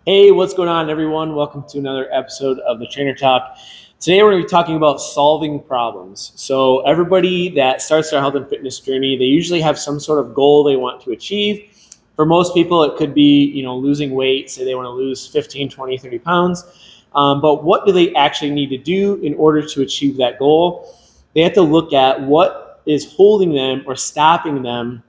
Hey, what's going on, everyone? Welcome to another episode of the Trainer Talk. Today, we're going to be talking about solving problems. So, everybody that starts their health and fitness journey, they usually have some sort of goal they want to achieve. For most people, it could be, losing weight. Say they want to lose 15, 20, 30 pounds. But what do they actually need to do in order to achieve that goal? They have to look at what is holding them or stopping them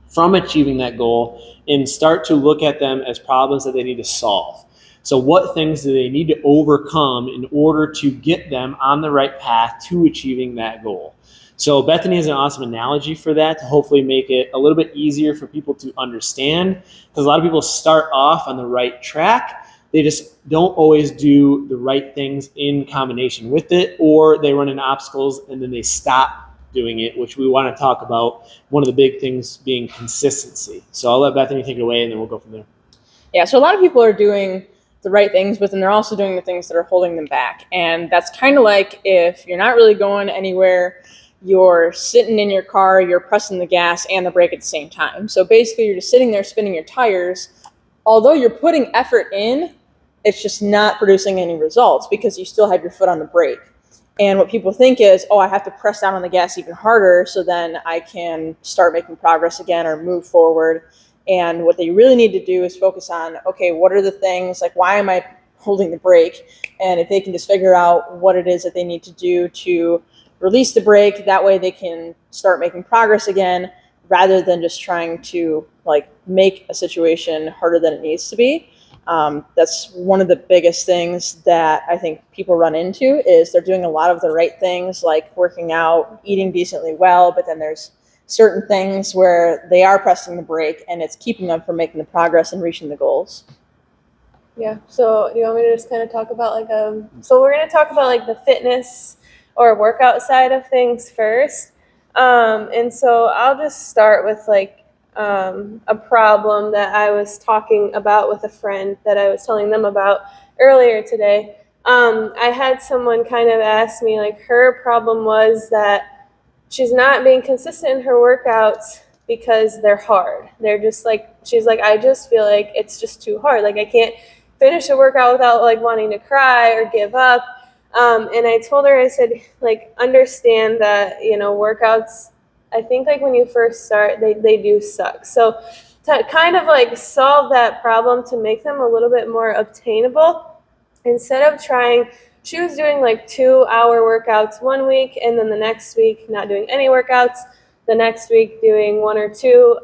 from achieving that goal and start to look at them as problems that they need to solve. So, what things do they need to overcome in order to get them on the right path to achieving that goal? So, Bethany has an awesome analogy for that to hopefully make it a little bit easier for people to understand. Because a lot of people start off on the right track, they just don't always do the right things in combination with it, or they run into obstacles and then they stop doing it, which we want to talk about. One of the big things being consistency. So I'll let Bethany take it away and then we'll go from there. Yeah, so a lot of people are doing the right things, but then they're also doing the things that are holding them back. And that's kind of like if you're not really going anywhere, you're sitting in your car, you're pressing the gas and the brake at the same time. So basically, you're just sitting there spinning your tires. Although you're putting effort in, it's just not producing any results because you still have your foot on the brake. And what people think is, oh, I have to press down on the gas even harder so then I can start making progress again or move forward. And what they really need to do is focus on, okay, what are the things, like why am I holding the brake? And if they can just figure out what it is that they need to do to release the brake, that way they can start making progress again rather than just trying to make a situation harder than it needs to be. That's one of the biggest things that I think people run into is they're doing a lot of the right things like working out, eating decently well, but then there's certain things where they are pressing the brake and it's keeping them from making the progress and reaching the goals. Yeah, so do you want me to just kind of talk about so we're going to talk about the fitness or workout side of things first. And so I'll just start with a problem that I was talking about with a friend that I was telling them about earlier today. I had someone kind of ask me, her problem was that she's not being consistent in her workouts because they're hard. They're just she's like, I just feel like it's just too hard. I can't finish a workout without wanting to cry or give up. And I told her, I said, understand that, workouts, I think when you first start, they do suck. So to kind of solve that problem to make them a little bit more obtainable, instead of trying, she was doing 2-hour workouts one week and then the next week not doing any workouts, the next week doing 1 or 2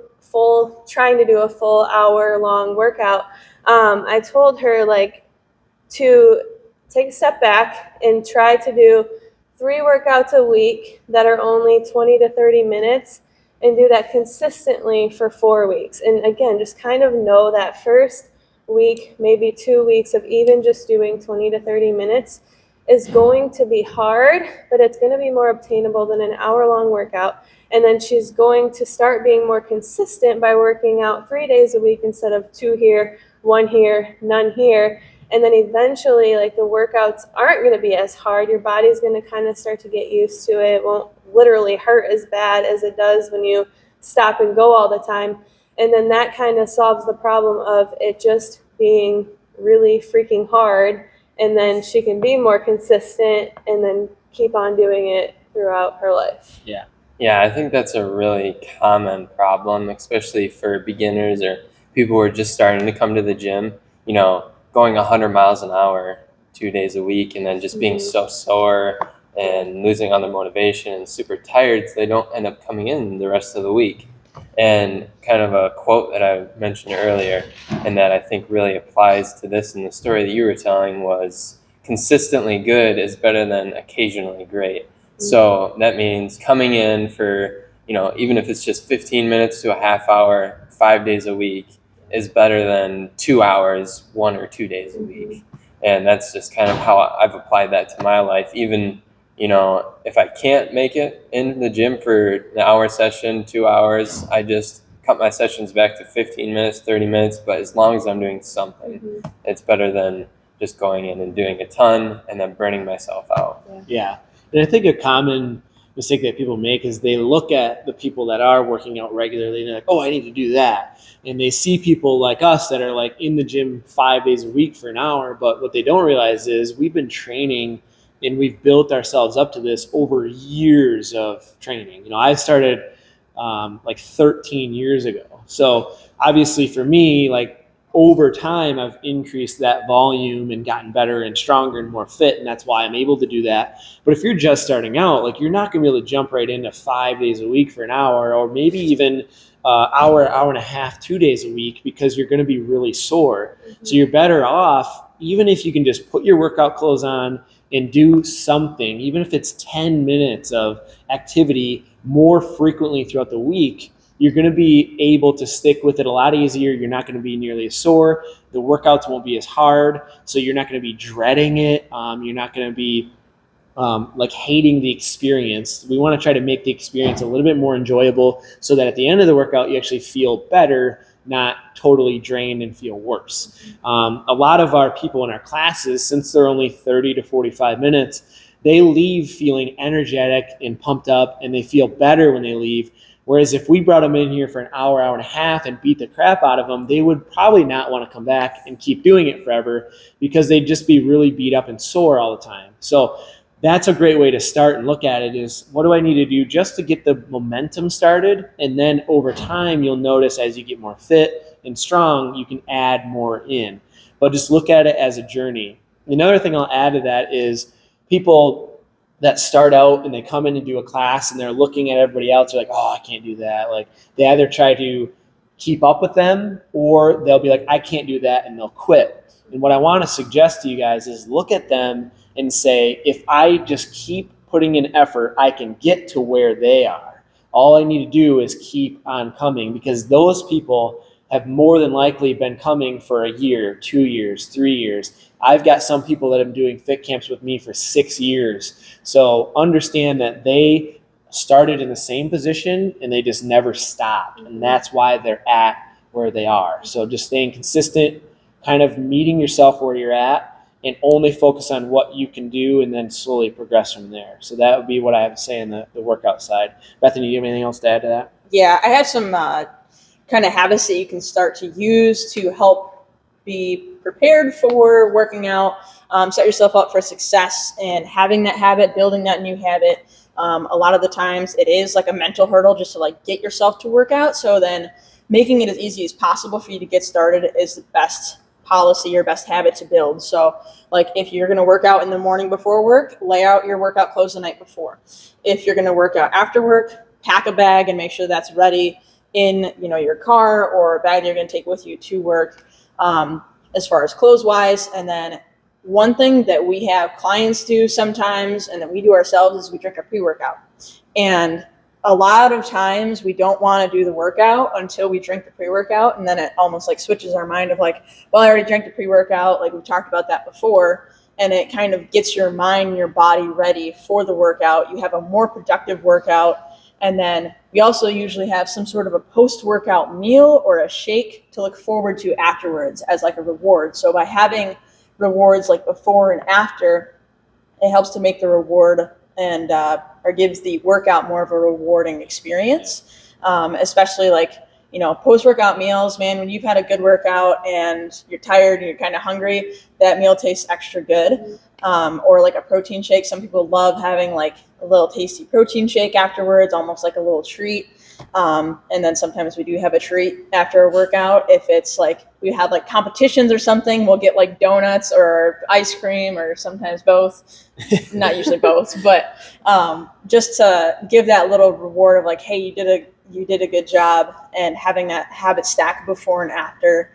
trying to do a full hour-long workout. I told her to take a step back and try to do 3 workouts a week that are only 20 to 30 minutes and do that consistently for 4 weeks. And again, just kind of know that first week, maybe 2 weeks of even just doing 20 to 30 minutes is going to be hard, but it's going to be more obtainable than an hour-long workout. And then she's going to start being more consistent by working out 3 days a week instead of 2 here, 1 here, none here. And then eventually, the workouts aren't going to be as hard. Your body's going to kind of start to get used to it. It won't literally hurt as bad as it does when you stop and go all the time. And then that kind of solves the problem of it just being really freaking hard. And then she can be more consistent and then keep on doing it throughout her life. Yeah, I think that's a really common problem, especially for beginners or people who are just starting to come to the gym. Going 100 miles an hour 2 days a week and then just being so sore and losing on their motivation and super tired, so they don't end up coming in the rest of the week. And kind of a quote that I mentioned earlier and that I think really applies to this in the story that you were telling was consistently good is better than occasionally great. So that means coming in for, even if it's just 15 minutes to a half hour, 5 days a week is better than 2 hours, 1 or 2 days a week. And that's just kind of how I've applied that to my life. Even, if I can't make it in the gym for an hour session, 2 hours, I just cut my sessions back to 15 minutes, 30 minutes. But as long as I'm doing something, it's better than just going in and doing a ton and then burning myself out. Yeah. And I think a common mistake that people make is they look at the people that are working out regularly and they're like, oh, I need to do that. And they see people like us that are like in the gym 5 days a week for an hour. But what they don't realize is we've been training and we've built ourselves up to this over years of training. You know, I started like 13 years ago. So obviously for me, like over time, I've increased that volume and gotten better and stronger and more fit. And that's why I'm able to do that. But if you're just starting out, like you're not going to be able to jump right into 5 days a week for an hour, or maybe even hour and a half, 2 days a week, because you're going to be really sore. So you're better off, even if you can just put your workout clothes on and do something, even if it's 10 minutes of activity more frequently throughout the week, you're going to be able to stick with it a lot easier. You're not going to be nearly as sore. The workouts won't be as hard, so you're not going to be dreading it. You're not going to be like hating the experience. We want to try to make the experience a little bit more enjoyable so that at the end of the workout, you actually feel better, not totally drained and feel worse. A lot of our people in our classes, since they're only 30 to 45 minutes, they leave feeling energetic and pumped up, and they feel better when they leave. Whereas if we brought them in here for an hour, hour and a half and beat the crap out of them, they would probably not want to come back and keep doing it forever because they'd just be really beat up and sore all the time. So that's a great way to start and look at it is, what do I need to do just to get the momentum started? And then over time, you'll notice as you get more fit and strong, you can add more in. But just look at it as a journey. Another thing I'll add to that is people that start out and they come in and do a class and they're looking at everybody else, they're like, oh, I can't do that. Like they either try to keep up with them or they'll be like, I can't do that, and they'll quit. And what I want to suggest to you guys is look at them and say, if I just keep putting in effort, I can get to where they are. All I need to do is keep on coming, because those people have more than likely been coming for a year, 2 years, 3 years. I've got some people that have been doing fit camps with me for 6 years. So understand that they started in the same position and they just never stopped. And that's why they're at where they are. So just staying consistent, kind of meeting yourself where you're at, and only focus on what you can do and then slowly progress from there. So that would be what I have to say on the workout side. Bethany, do you have anything else to add to that? Yeah, I have some kind of habits that you can start to use to help be prepared for working out, set yourself up for success, and having that habit, building that new habit. A lot of the times it is like a mental hurdle just to like get yourself to work out. So then making it as easy as possible for you to get started is the best policy or best habit to build. So like if you're going to work out in the morning before work, lay out your workout clothes the night before. If you're going to work out after work, pack a bag and make sure that's ready in, you know, your car or a bag you're going to take with you to work, as far as clothes wise. And then one thing that we have clients do sometimes and that we do ourselves is we drink a pre-workout. And a lot of times we don't want to do the workout until we drink the pre-workout, and then it almost like switches our mind of like, well, I already drank the pre-workout, like we talked about that before, and it kind of gets your mind and your body ready for the workout. You have a more productive workout, and then we also usually have some sort of a post-workout meal or a shake to look forward to afterwards as like a reward. So by having rewards like before and after, it helps to make the reward and or gives the workout more of a rewarding experience, especially like, you know, post-workout meals, man, when you've had a good workout and you're tired and you're kind of hungry, that meal tastes extra good. Or like a protein shake. Some people love having like a little tasty protein shake afterwards, almost like a little treat. And then sometimes we do have a treat after a workout. If it's like we have like competitions or something, we'll get like donuts or ice cream or sometimes both. Not usually both, but just to give that little reward of like, hey, you did a good job, and having that habit stack before and after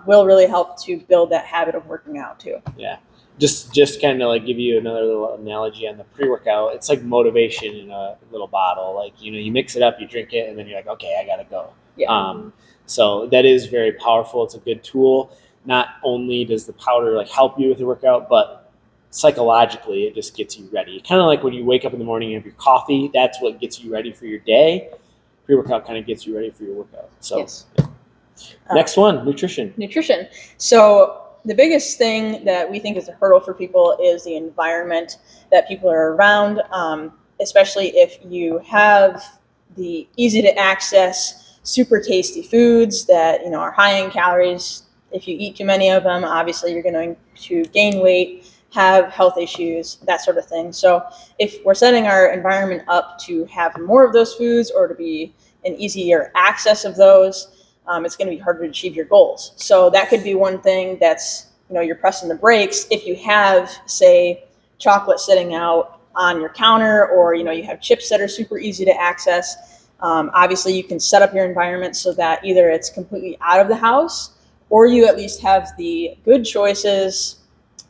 will really help to build that habit of working out too. Yeah. Just kind of like give you another little analogy on the pre-workout. It's like motivation in a little bottle. Like, you know, you mix it up, you drink it, and then you're like, okay, I gotta go. Yeah. So that is very powerful. It's a good tool. Not only does the powder like help you with the workout, but psychologically it just gets you ready. Kind of like when you wake up in the morning and have your coffee, that's what gets you ready for your day. Pre-workout kind of gets you ready for your workout. So yes. Next one, nutrition. So the biggest thing that we think is a hurdle for people is the environment that people are around. especially if you have the easy to access, super tasty foods that are high in calories. If you eat too many of them, obviously you're going to gain weight, have health issues, that sort of thing. So if we're setting our environment up to have more of those foods or to be an easier access of those, it's going to be harder to achieve your goals. So that could be one thing that's, you're pressing the brakes. If you have, say, chocolate sitting out on your counter, or you have chips that are super easy to access, obviously you can set up your environment so that either it's completely out of the house, or you at least have the good choices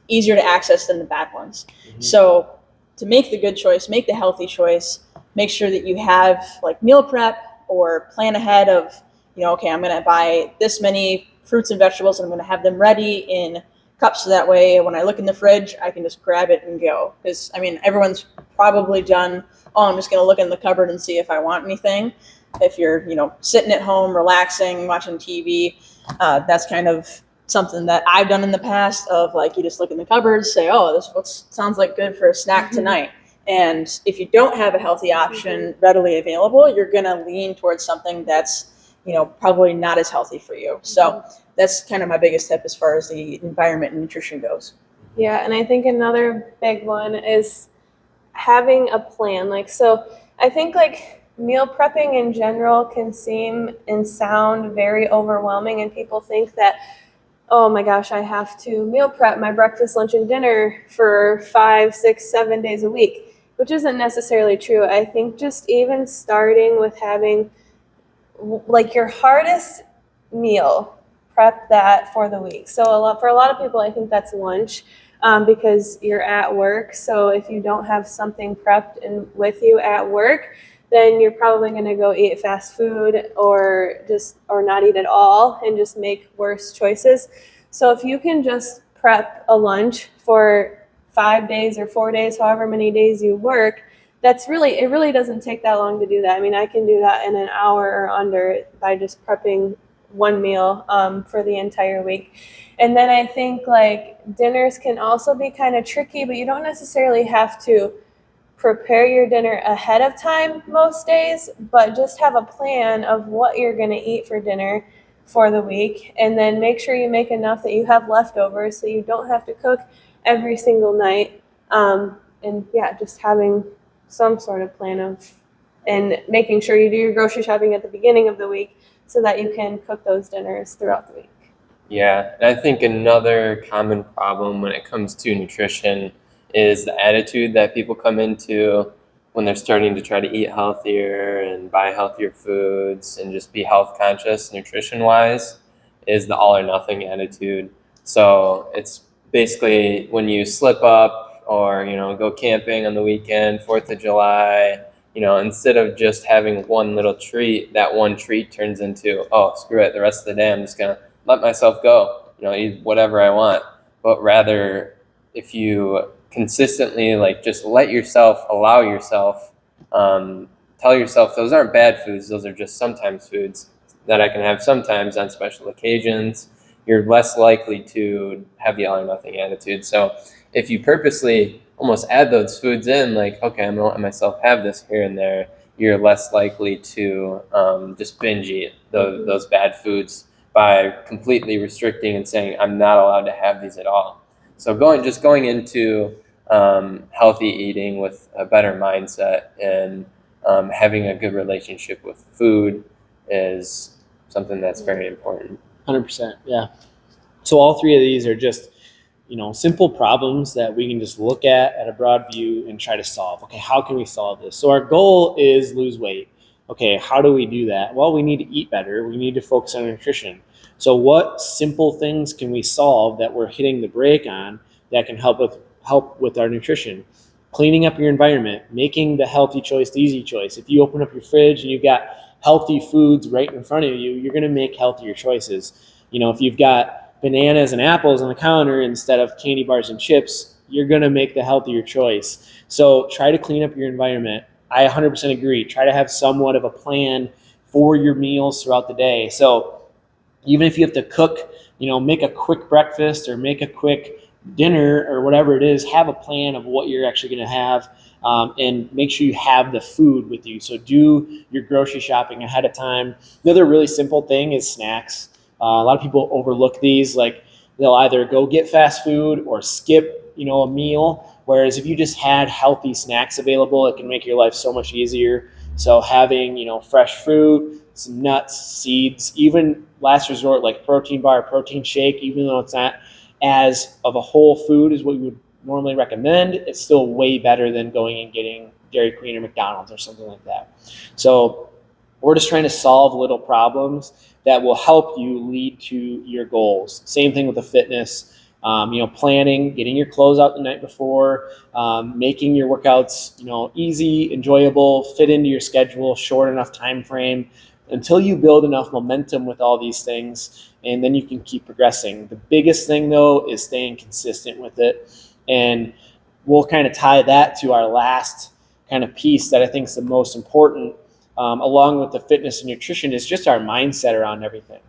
easier to access than the bad ones. Mm-hmm. So to make the good choice, make the healthy choice, make sure that you have like meal prep or plan ahead of, okay, I'm going to buy this many fruits and vegetables and I'm going to have them ready in cups, so that way when I look in the fridge, I can just grab it and go. Because everyone's probably done, I'm just going to look in the cupboard and see if I want anything. If you're, sitting at home, relaxing, watching TV, that's kind of something that I've done in the past, of like, you just look in the cupboard, say, oh, this sounds like good for a snack tonight. And if you don't have a healthy option readily available, you're going to lean towards something that's, probably not as healthy for you. So that's kind of my biggest tip as far as the environment and nutrition goes. Yeah, and I think another big one is having a plan. So I think meal prepping in general can seem and sound very overwhelming, and people think that, oh my gosh, I have to meal prep my breakfast, lunch, and dinner for 5, 6, 7 days a week, which isn't necessarily true. I think just even starting with having your hardest meal, prep that for the week. So for a lot of people, I think that's lunch, because you're at work. So if you don't have something prepped and with you at work, then you're probably going to go eat fast food or not eat at all and just make worse choices. So if you can just prep a lunch for 5 days or 4 days, however many days you work, it really doesn't take that long to do that. I can do that in an hour or under by just prepping one meal for the entire week. And then I think dinners can also be kind of tricky, but you don't necessarily have to prepare your dinner ahead of time most days, but just have a plan of what you're going to eat for dinner for the week, and then make sure you make enough that you have leftovers so you don't have to cook every single night. And yeah, just having some sort of plan and making sure you do your grocery shopping at the beginning of the week so that you can cook those dinners throughout the week. Yeah, and I think another common problem when it comes to nutrition is the attitude that people come into when they're starting to try to eat healthier and buy healthier foods and just be health conscious nutrition wise, is the all or nothing attitude. So it's basically when you slip up or go camping on the weekend, 4th of July, instead of just having one little treat, that one treat turns into, oh, screw it, the rest of the day I'm just gonna let myself go, eat whatever I want. But rather, if you consistently just allow yourself, tell yourself those aren't bad foods, those are just sometimes foods that I can have sometimes on special occasions, you're less likely to have the all or nothing attitude. So if you purposely almost add those foods in, okay, I'm gonna let myself have this here and there, you're less likely to just binge eat those bad foods by completely restricting and saying I'm not allowed to have these at all. So going into healthy eating with a better mindset and having a good relationship with food is something that's very important. 100%, yeah. So all three of these are just, simple problems that we can just look at a broad view and try to solve. Okay, how can we solve this? So our goal is lose weight. Okay, how do we do that? Well, we need to eat better. We need to focus on nutrition. So what simple things can we solve that we're hitting the brake on that can help with our nutrition? Cleaning up your environment, making the healthy choice the easy choice. If you open up your fridge and you've got healthy foods right in front of you, you're going to make healthier choices. If you've got bananas and apples on the counter instead of candy bars and chips, you're going to make the healthier choice. So try to clean up your environment. I 100% agree. Try to have somewhat of a plan for your meals throughout the day. So even if you have to cook, make a quick breakfast or make a quick dinner or whatever it is, have a plan of what you're actually going to have, and make sure you have the food with you. So do your grocery shopping ahead of time. Another really simple thing is snacks. A lot of people overlook these. Like they'll either go get fast food or skip, a meal. Whereas if you just had healthy snacks available, it can make your life so much easier. So having, fresh fruit, some nuts, seeds, even last resort, like protein bar, protein shake, even though it's not as of a whole food as what we would normally recommend, it's still way better than going and getting Dairy Queen or McDonald's or something like that. So we're just trying to solve little problems that will help you lead to your goals. Same thing with the fitness. Planning, getting your clothes out the night before, making your workouts, easy, enjoyable, fit into your schedule, short enough time frame until you build enough momentum with all these things, and then you can keep progressing. The biggest thing, though, is staying consistent with it. And we'll kind of tie that to our last kind of piece that I think is the most important, along with the fitness and nutrition, is just our mindset around everything.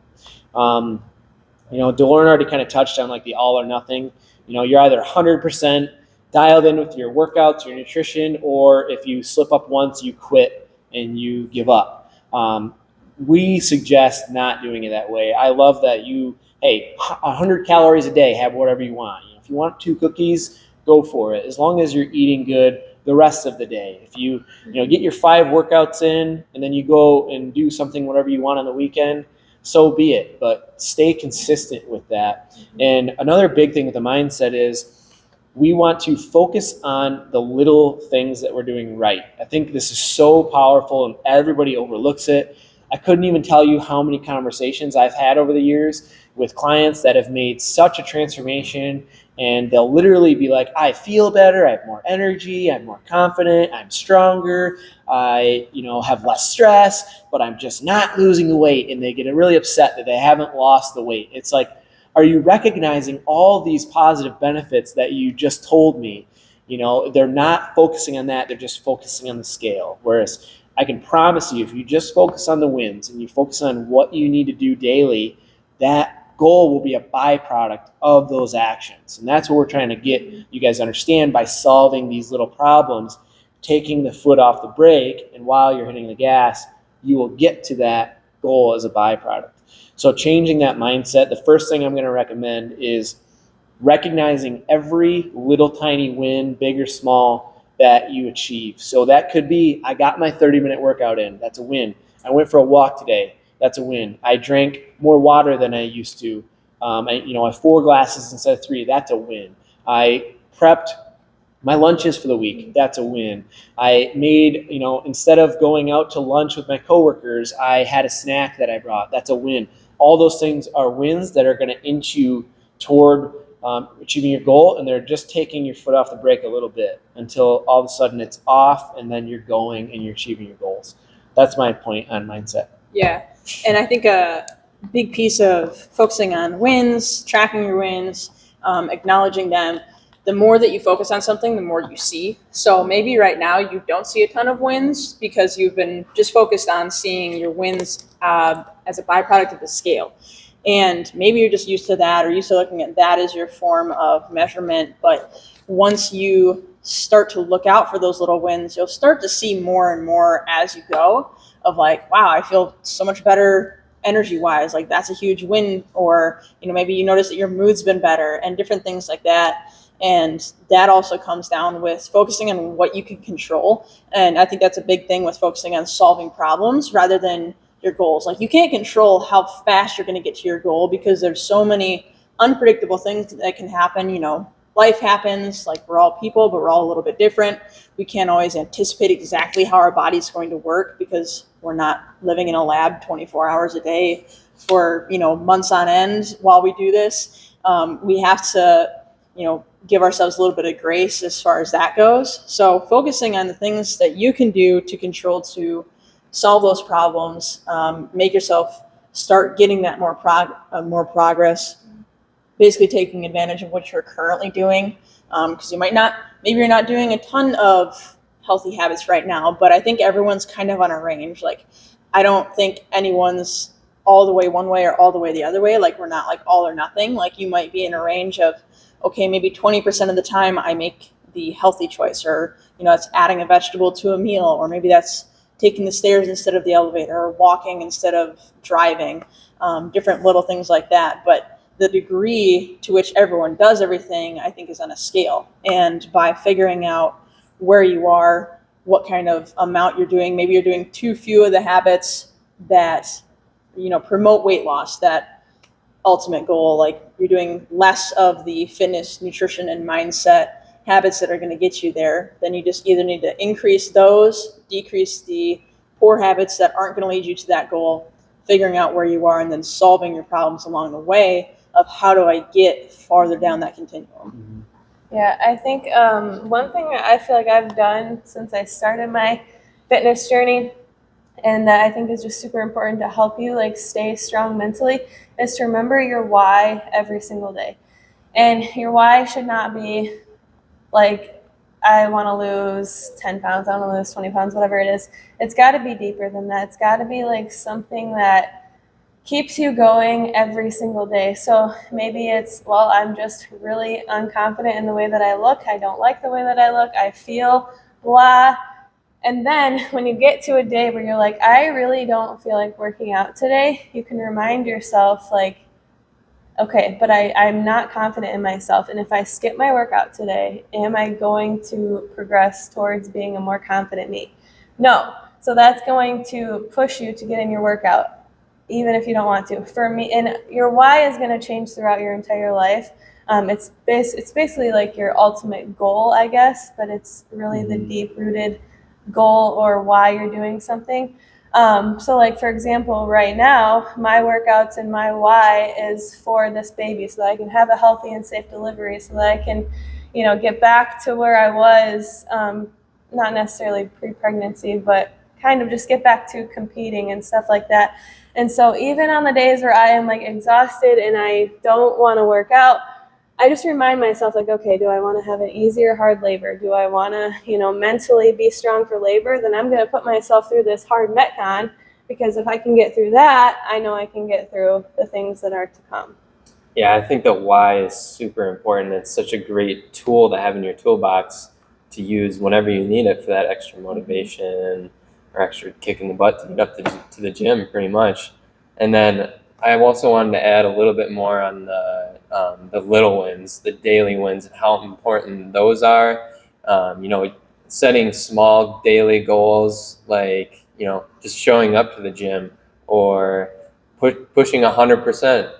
Delorne already kind of touched on like the all or nothing. You're either 100% dialed in with your workouts, your nutrition, or if you slip up once, you quit and you give up. We suggest not doing it that way. I love that 100 calories a day, have whatever you want. If you want 2 cookies, go for it. As long as you're eating good the rest of the day. If you get your 5 workouts in and then you go and do something, whatever you want on the weekend, so be it, but stay consistent with that. And another big thing with the mindset is we want to focus on the little things that we're doing right. I think this is so powerful and everybody overlooks it. I couldn't even tell you how many conversations I've had over the years with clients that have made such a transformation, and they'll literally be like, I feel better, I have more energy, I'm more confident, I'm stronger, I have less stress, but I'm just not losing the weight. And they get really upset that they haven't lost the weight. It's like, are you recognizing all these positive benefits that you just told me? They're not focusing on that, they're just focusing on the scale. Whereas I can promise you, if you just focus on the wins and you focus on what you need to do daily, that goal will be a byproduct of those actions. And that's what we're trying to get you guys to understand by solving these little problems, taking the foot off the brake, and while you're hitting the gas, you will get to that goal as a byproduct. So changing that mindset, the first thing I'm going to recommend is recognizing every little tiny win, big or small, that you achieve. So that could be, I got my 30-minute workout in. That's a win. I went for a walk today. That's a win. I drank more water than I used to. I have 4 glasses instead of 3. That's a win. I prepped my lunches for the week. That's a win. I made, instead of going out to lunch with my coworkers, I had a snack that I brought. That's a win. All those things are wins that are going to inch you toward achieving your goal, and they're just taking your foot off the brake a little bit until all of a sudden it's off, and then you're going and you're achieving your goals. That's my point on mindset. Yeah. And I think a big piece of focusing on wins, tracking your wins, acknowledging them, the more that you focus on something, the more you see. So maybe right now you don't see a ton of wins because you've been just focused on seeing your wins as a byproduct of the scale. And maybe you're just used to that, or used to looking at that as your form of measurement. But once you start to look out for those little wins, you'll start to see more and more as you go of like, wow, I feel so much better energy wise. Like that's a huge win. Or, maybe you notice that your mood's been better and different things like that. And that also comes down with focusing on what you can control. And I think that's a big thing with focusing on solving problems rather than your goals. Like you can't control how fast you're going to get to your goal because there's so many unpredictable things that can happen. Life happens, like we're all people, but we're all a little bit different. We can't always anticipate exactly how our body's going to work because we're not living in a lab 24 hours a day for, months on end while we do this. We have to, give ourselves a little bit of grace as far as that goes. So focusing on the things that you can do to control, to solve those problems, make yourself start getting that more progress, basically taking advantage of what you're currently doing. Because maybe you're not doing a ton of healthy habits right now, but I think everyone's kind of on a range. Like, I don't think anyone's all the way one way or all the way the other way. Like we're not like all or nothing. Like you might be in a range of, okay, maybe 20% of the time I make the healthy choice, or, it's adding a vegetable to a meal, or maybe that's taking the stairs instead of the elevator, or walking instead of driving, different little things like that. But the degree to which everyone does everything, I think, is on a scale. And by figuring out where you are, what kind of amount you're doing, maybe you're doing too few of the habits that, promote weight loss, that ultimate goal, like you're doing less of the fitness, nutrition, and mindset habits that are going to get you there, then you just either need to increase those, decrease the poor habits that aren't going to lead you to that goal, figuring out where you are, and then solving your problems along the way of how do I get farther down that continuum. Yeah, I think one thing that I feel like I've done since I started my fitness journey, and that I think is just super important to help you like stay strong mentally, is to remember your why every single day. And your why should not be like, I want to lose 10 pounds, I want to lose 20 pounds, whatever it is. It's got to be deeper than that. It's got to be like something that keeps you going every single day. So maybe it's, well, I'm just really unconfident in the way that I look. I don't like the way that I look. I feel blah. And then when you get to a day where you're like, I really don't feel like working out today, you can remind yourself like, okay, but I'm not confident in myself. And if I skip my workout today, am I going to progress towards being a more confident me? No. So that's going to push you to get in your workout, even if you don't want to. For me, and your why is going to change throughout your entire life. It's basically like your ultimate goal, I guess, but it's really the deep-rooted goal or why you're doing something. So like, for example, right now, my workouts and my why is for this baby, so that I can have a healthy and safe delivery, so that I can, get back to where I was, not necessarily pre-pregnancy, but kind of just get back to competing and stuff like that. And so even on the days where I am like exhausted and I don't want to work out, I just remind myself like, okay, do I want to have an easy or hard labor? Do I want to, mentally be strong for labor? Then I'm going to put myself through this hard Metcon, because if I can get through that, I know I can get through the things that are to come. Yeah, I think the why is super important. It's such a great tool to have in your toolbox to use whenever you need it for that extra motivation or extra kick in the butt to get up to the gym, pretty much. And then I also wanted to add a little bit more on the little wins, the daily wins, and how important those are. Setting small daily goals, like, just showing up to the gym, or pushing 100%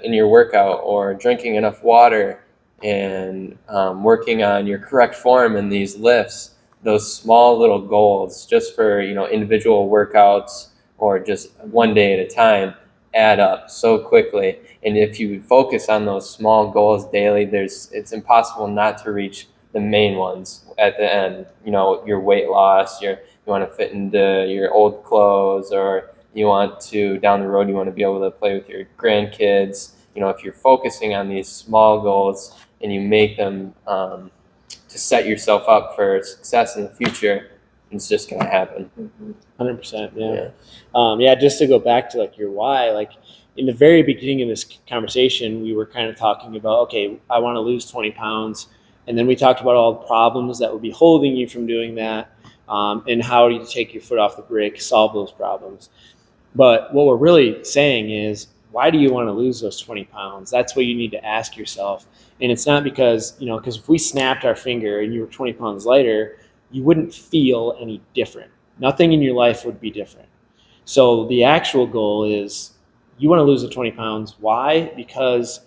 in your workout, or drinking enough water, and working on your correct form in these lifts. Those small little goals, just for individual workouts or just one day at a time, add up so quickly. And if you focus on those small goals daily, it's impossible not to reach the main ones at the end. Your weight loss, you want to fit into your old clothes, or you want to, down the road, you want to be able to play with your grandkids. If you're focusing on these small goals and you make them to set yourself up for success in the future, it's just going to happen. 100%. Yeah. Just to go back to like your why, like in the very beginning of this conversation, we were kind of talking about, okay, I want to lose 20 pounds. And then we talked about all the problems that would be holding you from doing that, and how do you take your foot off the brake, solve those problems. But what we're really saying is, why do you want to lose those 20 pounds? That's what you need to ask yourself. And it's not because if we snapped our finger and you were 20 pounds lighter, you wouldn't feel any different. Nothing in your life would be different. So the actual goal is, you want to lose the 20 pounds. Why? Because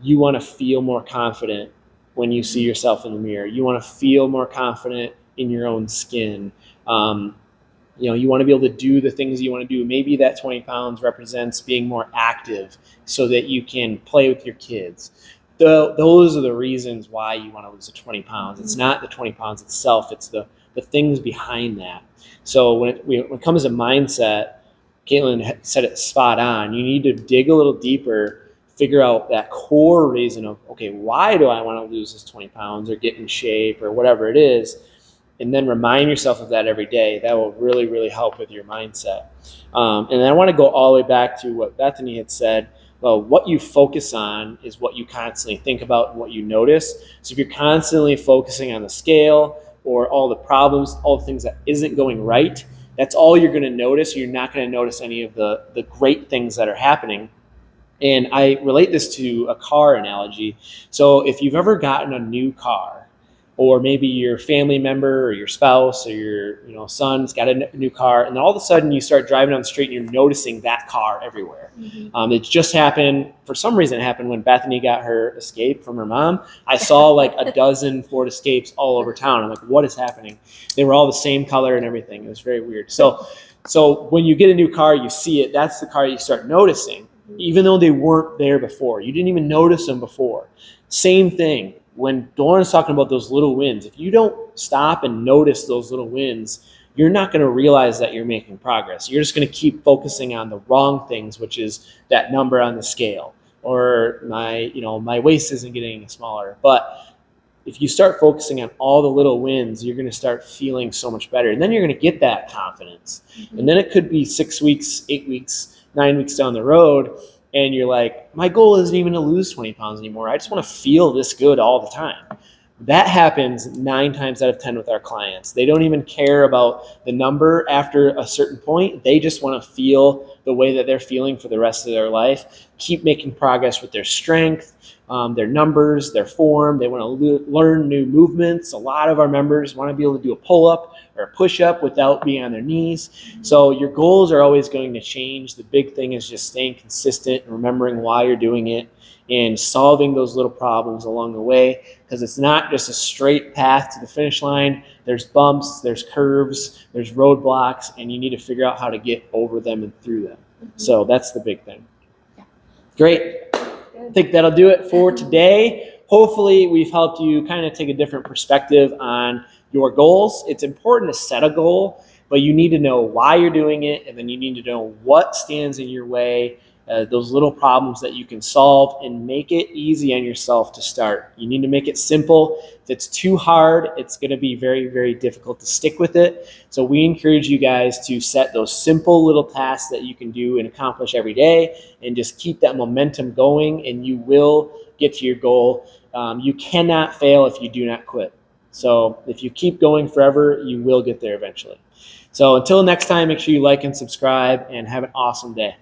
you want to feel more confident when you see yourself in the mirror. You want to feel more confident in your own skin. You want to be able to do the things you want to do. Maybe that 20 pounds represents being more active so that you can play with your kids. Those are the reasons why you want to lose the 20 pounds. It's not the 20 pounds itself. It's the things behind that. So when it comes to mindset, Caitlin said it spot on. You need to dig a little deeper, figure out that core reason of, okay, why do I want to lose this 20 pounds or get in shape or whatever it is? and then remind yourself of that every day. That will really, really help with your mindset. And then I want to go all the way back to what Bethany had said. Well, what you focus on is what you constantly think about and what you notice. So if you're constantly focusing on the scale or all the problems, all the things that isn't going right, that's all you're going to notice. You're not going to notice any of the great things that are happening. And I relate this to a car analogy. So if you've ever gotten a new car, or maybe your family member or your spouse or your son's got a new car, and then all of a sudden you start driving down the street and you're noticing that car everywhere. It just happened, for some reason it happened when Bethany got her Escape from her mom. I saw like a dozen Ford Escapes all over town. I'm like, what is happening? They were all the same color and everything. It was very weird. So when you get a new car, you see it, that's the car you start noticing, even though they weren't there before. You didn't even notice them before. Same thing. When Doran's talking about those little wins, if you don't stop and notice those little wins, you're not going to realize that you're making progress. You're just going to keep focusing on the wrong things, which is that number on the scale, or my waist isn't getting any smaller. But if you start focusing on all the little wins, you're going to start feeling so much better. And then you're going to get that confidence. And then it could be 6 weeks, 8 weeks, 9 weeks down the road, and you're like, my goal isn't even to lose 20 pounds anymore. I just want to feel this good all the time. That happens 9 times out of 10 with our clients. They don't even care about the number after a certain point. They just want to feel the way that they're feeling for the rest of their life. Keep making progress with their strength, their numbers, their form. They want to learn new movements. A lot of our members want to be able to do a pull-up or a push-up without being on their knees. So your goals are always going to change. The big thing is just staying consistent and remembering why you're doing it and solving those little problems along the way, because it's not just a straight path to the finish line. There's bumps, there's curves, there's roadblocks, and you need to figure out how to get over them and through them. So that's the big thing. Great. I think that'll do it for today. Hopefully we've helped you kind of take a different perspective on your goals. It's important to set a goal, but you need to know why you're doing it, and then you need to know what stands in your way, those little problems that you can solve, and make it easy on yourself to start. You need to make it simple. If it's too hard, it's going to be very, very difficult to stick with it. So we encourage you guys to set those simple little tasks that you can do and accomplish every day, and just keep that momentum going, and you will get to your goal. You cannot fail if you do not quit. So if you keep going forever, you will get there eventually. So until next time, make sure you like and subscribe, and have an awesome day.